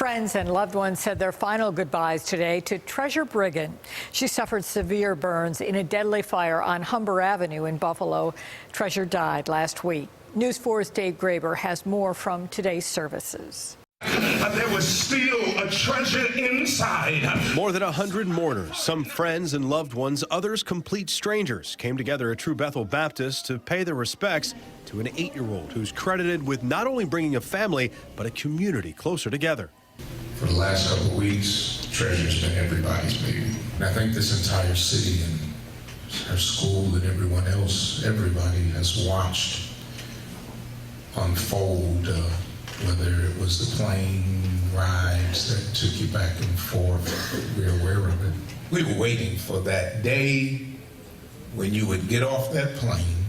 Friends and loved ones said their final goodbyes today to Treasure Brighon. She suffered severe burns in a deadly fire on Humber Avenue in Buffalo. Treasure died last week. News 4's Dave Graber has more from today's services. There was still a treasure inside. More than 100 mourners, some friends and loved ones, others complete strangers, came together at True Bethel Baptist to pay their respects to an 8-year-old who's credited with not only bringing a family, but a community closer together. For the last couple of weeks, Treasure's been everybody's baby. And I think this entire city and our school and everyone else, everybody has watched unfold, whether it was the plane rides that took you back and forth. We're aware of it. We were waiting for that day when you would get off that plane.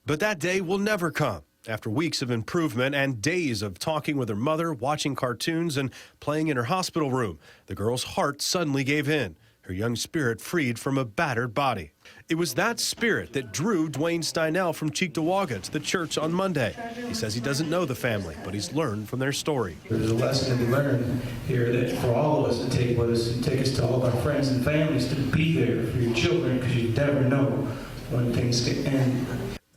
But that day will never come. After weeks of improvement and days of talking with her mother, watching cartoons, and playing in her hospital room, the girl's heart suddenly gave in, her young spirit freed from a battered body. It was that spirit that drew Dwayne Steinell from Cheektowaga to the church on Monday. He says he doesn't know the family, but he's learned from their story. There's a lesson to be learned here that for all of us to take with us and take us to all of our friends and families to be there for your children, because you never know when things can end.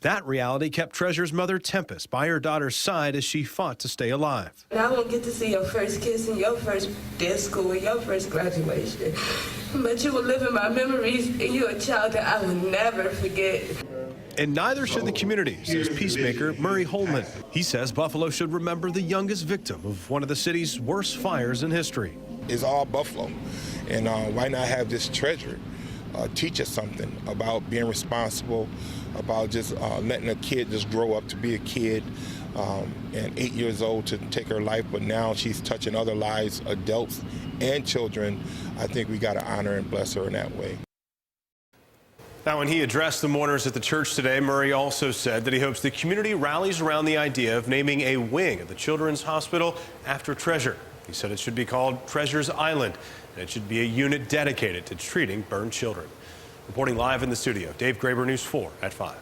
That reality kept Treasure's mother, Tempest, by her daughter's side as she fought to stay alive. I won't get to see your first kiss and your first day of school and your first graduation. But you will live in my memories, and you're a child that I will never forget. And neither should the community, says peacemaker Murray Holman. He says Buffalo should remember the youngest victim of one of the city's worst fires in history. It's all Buffalo, and why not have this treasure teach us something about being responsible, about just letting a kid just grow up to be a kid, and 8 years old to take her life, but now she's touching other lives, adults and children. I think we got to honor and bless her in that way. Now, when he addressed the mourners at the church today, Murray also said that he hopes the community rallies around the idea of naming a wing of the Children's Hospital after Treasure. He said it should be called Treasure's Island, and it should be a unit dedicated to treating burned children. Reporting live in the studio, Dave Graber, News 4 at 5.